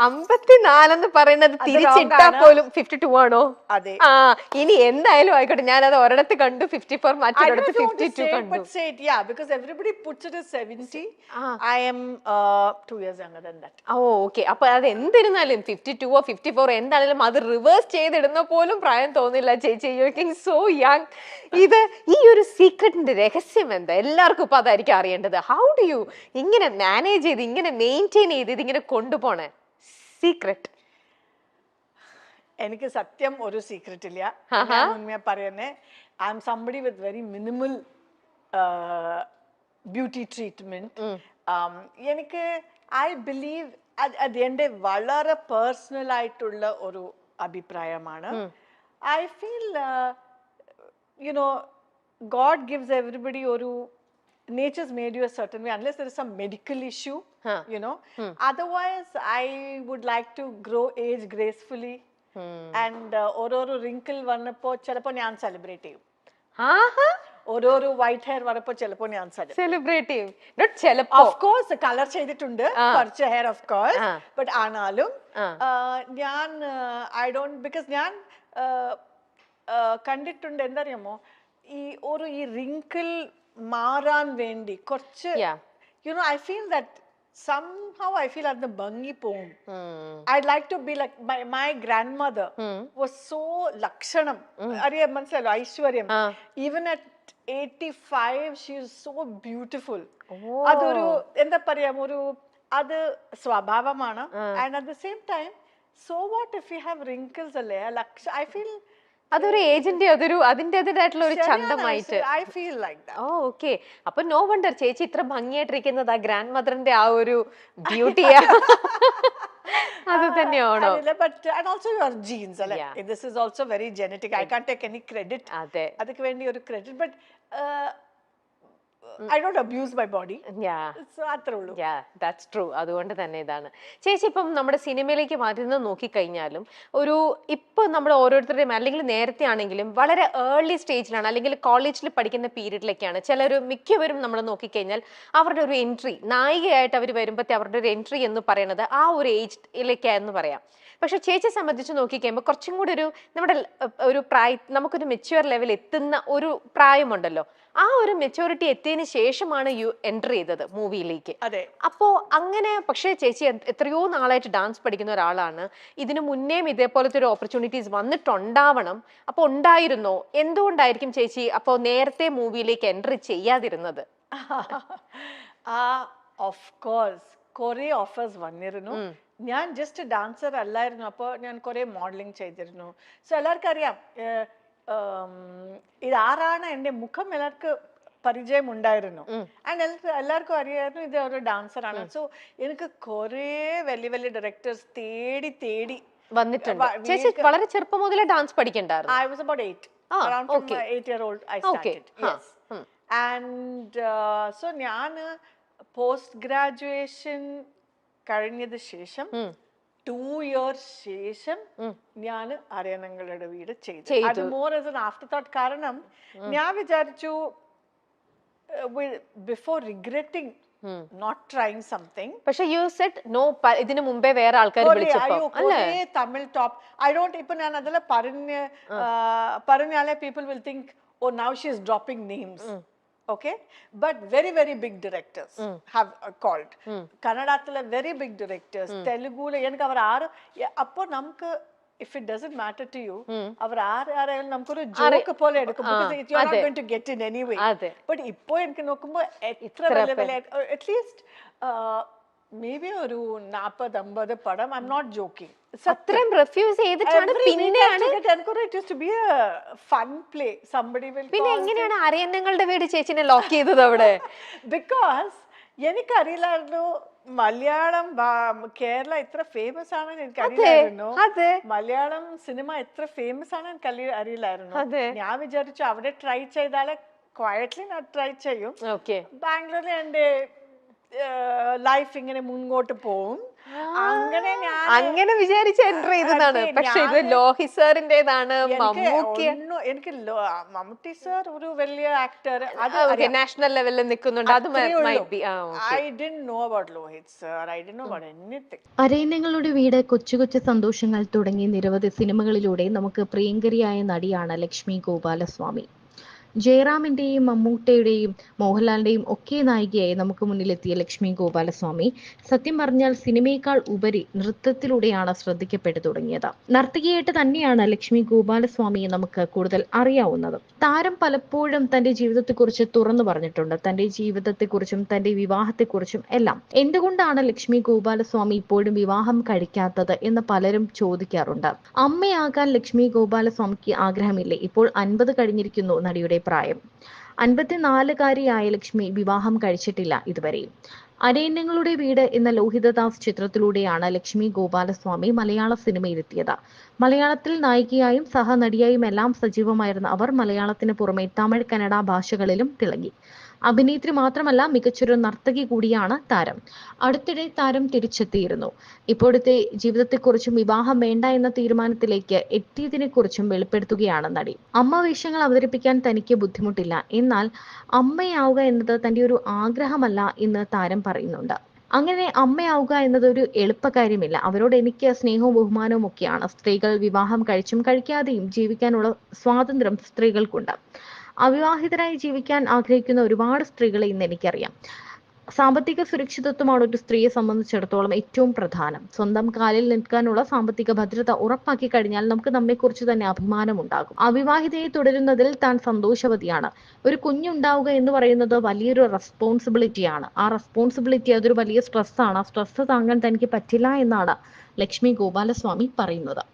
54 പറയുന്നത് തിരിച്ചിട്ടാ പോലും 52 ആണോ? അതെ. ആ ഇനി എന്തായാലും ആയിക്കോട്ടെ, ഞാൻ അത് ഒരിടത്ത് കണ്ടു 54, മറ്റൊരിടത്ത് 52 കണ്ടു. But say it, yeah, because everybody puts it as 70. I am 2 years younger than that. ഓ ഓക്കെ. അപ്പൊ അത് എന്തിരുന്നാലും 52ഓ 54 എന്താണെങ്കിലും അത് റിവേഴ്സ് ചെയ്തിടുന്ന പോലും പ്രായം തോന്നില്ല ചേച്ചി. You looking so young. ഇത് ഈ ഒരു സീക്രട്ടിന്റെ രഹസ്യം എന്താ? എല്ലാവർക്കും ഇപ്പൊ അതായിരിക്കും അറിയേണ്ടത്. ഹൗ ഡു യു ഇങ്ങനെ മാനേജ് ചെയ്ത് ഇങ്ങനെ മെയിൻറ്റെയിൻ ചെയ്ത് ഇതിങ്ങനെ കൊണ്ടുപോണേ? സീക്രട്ട് എനിക്ക് സത്യം ഒരു സീക്രട്ട് ഇല്ല. ഞാൻ പറയുന്നേ, I M somebody with very minimal beauty treatment. എനിക്ക് ഐ ബിലീവ് അത് എൻ്റെ വളരെ പേഴ്സണൽ ആയിട്ടുള്ള ഒരു അഭിപ്രായമാണ്. I feel you know God gives everybody ഒരു nature's made you a certain way unless there is some medical issue, you know. Otherwise I would like to grow age gracefully. And ഓരോരോ wrinkle വന്നപ്പോ ചിലപ്പോ ഞാൻ celebrate ചെയ്യും. ഓരോരോ white hair വന്നപ്പോ ചിലപ്പോ ഞാൻ സെലിബ്രേറ്റ് ചെയ്യും. ചിലപ്പോ ഓഫ് കോഴ്സ് കളർ ചെയ്തിട്ടുണ്ട് കുറച്ച് ഹെയർ ഓഫ് കോഴ്സ്. ബട്ട് ആണാലും ഞാൻ ഐ ഡോണ്ട്, ബിക്കോസ് ഞാൻ കണ്ടിട്ടുണ്ട് എന്തറിയാമോ, ഈ ഒരു ഈ wrinkle മാറാൻ വേണ്ടി കുറച്ച് you know I feel that somehow I feel at the ഭംഗി പോവും. I'd like to be like my grandmother was so ലക്ഷണം, അറിയാം മനസ്സിലല്ലോ, ഐശ്വര്യം. Even at 85 she is so beautiful. അതൊരു എന്താ പറയാം, ഒരു അത് സ്വഭാവമാണ്. And at the same time, so what if we have wrinkles അല്ലേ? I feel അതൊരു ഏജിന്റെ അതിൻ്റെതായിട്ടുള്ള ഒരു ചന്തമായിട്ട് I feel like that. ഓ ഓക്കെ. അപ്പൊ നോ വണ്ടർ ചേച്ചി ഇത്ര ഭംഗിയായിട്ടിരിക്കുന്നത് ആ ഗ്രാൻഡ് മദറിന്റെ ആ ഒരു ബ്യൂട്ടിയാ. അത് തന്നെയാണോ? But and also your genes, this is also very genetic. I can't take any credit. അതെ, adukku vendi oru credit, but I don't abuse my body. So അത്രേ ഉള്ളൂ. That's true. അതുകൊണ്ട് തന്നെ ഇതാണ് ചേച്ചി. ഇപ്പം നമ്മുടെ സിനിമയിലേക്ക് മാറ്റുന്നത് നോക്കിക്കഴിഞ്ഞാലും ഇപ്പൊ നമ്മൾ ഓരോരുത്തരുടെയും അല്ലെങ്കിൽ നേരത്തെ ആണെങ്കിലും വളരെ ഏർലി സ്റ്റേജിലാണ്, അല്ലെങ്കിൽ കോളേജിൽ പഠിക്കുന്ന പീരീഡിലേക്കാണ് മിക്കവരും നമ്മൾ നോക്കിക്കഴിഞ്ഞാൽ അവരുടെ ഒരു എൻട്രി, നായികയായിട്ട് അവർ വരുമ്പോഴത്തെ അവരുടെ ഒരു എൻട്രി എന്ന് പറയുന്നത് ആ ഒരു ഏജിലേക്കാന്ന് പറയാം. പക്ഷെ ചേച്ചിയെ സംബന്ധിച്ച് നോക്കിക്കഴിയുമ്പോൾ കുറച്ചും കൂടി നമ്മുടെ ഒരു നമുക്കൊരു മെച്യൂർ ലെവൽ എത്തുന്ന ഒരു പ്രായമുണ്ടല്ലോ, ആ ഒരു മെച്യൂരിറ്റി എത്തിയതിന് ശേഷമാണ് എൻ്റർ ചെയ്തത് മൂവിയിലേക്ക്. അപ്പോ അങ്ങനെ, പക്ഷേ ചേച്ചി എത്രയോ നാളായിട്ട് ഡാൻസ് പഠിക്കുന്ന ഒരാളാണ്. ഇതിനു മുന്നേയും ഇതേപോലത്തെ ഒരു ഓപ്പർച്യൂണിറ്റീസ് വന്നിട്ടുണ്ടാവണം. അപ്പൊ ഉണ്ടായിരുന്നോ? എന്തുകൊണ്ടായിരിക്കും ചേച്ചി അപ്പോ നേരത്തെ മൂവിയിലേക്ക് എൻട്രി ചെയ്യാതിരുന്നത്? ഓഫ് കോഴ്സ് കുറെ ഓഫേഴ്സ് വന്നിരുന്നു. ഞാൻ ജസ്റ്റ് ഡാൻസർ അല്ലായിരുന്നു, അപ്പോൾ ഞാൻ കുറെ മോഡലിംഗ് ചെയ്തിരുന്നു. സോ എല്ലാവർക്കും അറിയാം ഇതാരാണ്, എൻ്റെ മുഖം എല്ലാവർക്കും പരിചയം ഉണ്ടായിരുന്നു. ആൻഡ് എല്ലാവർക്കും അറിയായിരുന്നു ഇത് ഒരു ഡാൻസറാണ്. സോ എനിക്ക് കുറെ വലിയ വലിയ ഡയറക്ടേഴ്സ് തേടി വന്നിട്ടുണ്ട്. ചേച്ചി വളരെ ചെറുപ്പം മുതലേ dance പഠിക്കണ്ടായിരുന്നു? I was about 8. Around 8-year-old I started. Yes. And so ഞാൻ പോസ്റ്റ് ഗ്രാജുവേഷൻ കഴിഞ്ഞത് ശേഷം 2 years ശേഷം ഞാൻ അരയന്നങ്ങളുടെ വീട് ചെയ്തു. അത് more as an after thought. കാരണം ഞാൻ വിചാരിച്ചു before regretting not trying something. പക്ഷെ you said no. ഇതിനു മുമ്പേ വേറെ ആൾക്കാർ വിളിച്ചപ്പോൾ അല്ലേ തമിഴ് ടോപ്പ് I don't, ഇപ്പൊ ഞാൻ അതല്ല പറഞ്ഞാലേ people will think oh now she is dropping names. Okay, but very very big directors have called. Kannadathile very big directors, Telugule enakku avar aaru appo namukku, if it doesn't matter to you, avar aarayal namukku oru joke pole edukkum, because you are not going to get in anyway. But ippo enakku nokkumbo etra level at least maybe oru 40-50 padam. I'm not joking. അത്രയും refuse ചെയ്തിട്ടാണ് പിന്നെയാണ് it used to be a fun play. Somebody will പിന്നെ എങ്ങനെയാണ് അരയന്നങ്ങളുടെ വീട് ചേച്ചിനെ lock ചെയ്തത് അവിടെ? Because എനിക്കറിയില്ലായിരുന്നു മലയാളം കേരള ഇത്ര ഫേമസ് ആണെന്ന് എനിക്കറിയില്ലായിരുന്നു. മലയാളം സിനിമ എത്ര ഫേമസ് ആണെന്ന് എനിക്ക് അറിയില്ലായിരുന്നു. ഞാൻ വിചാരിച്ചു അവിടെ ട്രൈ ചെയ്താലേ ക്വയറ്റ്ലി ഞാൻ ട്രൈ ചെയ്യും. ബാംഗ്ലൂരിൽ എൻ്റെ ലൈഫ് ഇങ്ങനെ മുൻപോട്ട് പോവും. അങ്ങനെ വിചാരിച്ച് എൻ്റർ ചെയ്തതാണ്. പക്ഷെ ഇത് ലോഹി സാറിൻ്റെതാണ്. എനിക്ക് മമ്മൂട്ടി സർ ഒരു വലിയ ആക്ടർ, അത് നാഷണൽ ലെവലിൽ നിൽക്കുന്നുണ്ട്, അത് might be. I didn't know about Lohit sir. I didn't know about anything. അരയന്നങ്ങളുടെ വീട്, കൊച്ചു കൊച്ചു സന്തോഷങ്ങൾ തുടങ്ങി നിരവധി സിനിമകളിലൂടെ നമുക്ക് പ്രിയങ്കരിയായ നടിയാണ് ലക്ഷ്മി ഗോപാലസ്വാമി. ജയറാമിന്റെയും മമ്മൂട്ടിയുടെയും മോഹൻലാലിന്റെയും ഒക്കെ നായികയായി നമുക്ക് മുന്നിലെത്തിയ ലക്ഷ്മി ഗോപാലസ്വാമി സത്യം പറഞ്ഞാൽ സിനിമയേക്കാൾ ഉപരി നൃത്തത്തിലൂടെയാണ് ശ്രദ്ധിക്കപ്പെട്ടു തുടങ്ങിയത്. നർത്തകിയായിട്ട് തന്നെയാണ് ലക്ഷ്മി ഗോപാലസ്വാമിയെ നമുക്ക് കൂടുതൽ അറിയാവുന്നത്. താരം പലപ്പോഴും തന്റെ ജീവിതത്തെക്കുറിച്ച് തുറന്നു പറഞ്ഞിട്ടുണ്ട്, തന്റെ ജീവിതത്തെക്കുറിച്ചും തന്റെ വിവാഹത്തെക്കുറിച്ചും എല്ലാം. എന്തുകൊണ്ടാണ് ലക്ഷ്മി ഗോപാലസ്വാമി ഇപ്പോഴും വിവാഹം കഴിക്കാത്തത് എന്ന് പലരും ചോദിക്കാറുണ്ട്. അമ്മയാകാൻ ലക്ഷ്മി ഗോപാലസ്വാമിക്ക് ആഗ്രഹമില്ലേ? ഇപ്പോൾ 50 കഴിഞ്ഞിരിക്കുന്നു നടിയുടെ പ്രായം. 54-കാരിയായ ലക്ഷ്മി വിവാഹം കഴിച്ചിട്ടില്ല ഇതുവരെയും. അരയന്നങ്ങളുടെ വീട് എന്ന ലോഹിതദാസ് ചിത്രത്തിലൂടെയാണ് ലക്ഷ്മി ഗോപാലസ്വാമി മലയാള സിനിമയിലെത്തിയത്. മലയാളത്തിൽ നായികയായും സഹനടിയായും എല്ലാം സജീവമായിരുന്ന അവർ മലയാളത്തിന് പുറമെ തമിഴ്, കന്നഡ ഭാഷകളിലും തിളങ്ങി. അഭിനേത്രി മാത്രമല്ല, മികച്ചൊരു നർത്തകി കൂടിയാണ് താരം. അടുത്തിടെ താരം തിരിച്ചെത്തിയിരുന്നു. ഇപ്പോഴത്തെ ജീവിതത്തെക്കുറിച്ചും വിവാഹം വേണ്ട എന്ന തീരുമാനത്തിലേക്ക് എത്തിയതിനെക്കുറിച്ചും വെളിപ്പെടുത്തുകയാണ് നടി. അമ്മ വേഷങ്ങൾ അവതരിപ്പിക്കാൻ തനിക്ക് ബുദ്ധിമുട്ടില്ല, എന്നാൽ അമ്മയാവുക എന്നത് തന്റെ ഒരു ആഗ്രഹമല്ല എന്ന് താരം പറയുന്നുണ്ട്. അങ്ങനെ അമ്മയാവുക എന്നത് ഒരു എളുപ്പകാര്യമില്ല. അവരോട് എനിക്ക് സ്നേഹവും ബഹുമാനവും ഒക്കെയാണ്. സ്ത്രീകൾ വിവാഹം കഴിച്ചും കഴിക്കാതെയും ജീവിക്കാനുള്ള സ്വാതന്ത്ര്യം സ്ത്രീകൾക്കുണ്ട്. അവിവാഹിതരായി ജീവിക്കാൻ ആഗ്രഹിക്കുന്ന ഒരുപാട് സ്ത്രീകളെ ഇന്ന് എനിക്കറിയാം. സാമ്പത്തിക സുരക്ഷിതത്വമാണ് ഒരു സ്ത്രീയെ സംബന്ധിച്ചിടത്തോളം ഏറ്റവും പ്രധാനം. സ്വന്തം കാലിൽ നിൽക്കാനുള്ള സാമ്പത്തിക ഭദ്രത ഉറപ്പാക്കി കഴിഞ്ഞാൽ നമുക്ക് നമ്മെക്കുറിച്ച് തന്നെ അഭിമാനമുണ്ടാകും. അവിവാഹിതയെ തുടരുന്നതിൽ താൻ സന്തോഷവതിയാണ്. ഒരു കുഞ്ഞുണ്ടാവുക എന്ന് പറയുന്നത് വലിയൊരു റെസ്പോൺസിബിലിറ്റിയാണ്. ആ റെസ്പോൺസിബിലിറ്റി അതൊരു വലിയ സ്ട്രെസ്സാണ്. ആ സ്ട്രെസ് താങ്ങാൻ തനിക്ക് പറ്റില്ല എന്നാണ് ലക്ഷ്മി ഗോപാലസ്വാമി പറയുന്നത്.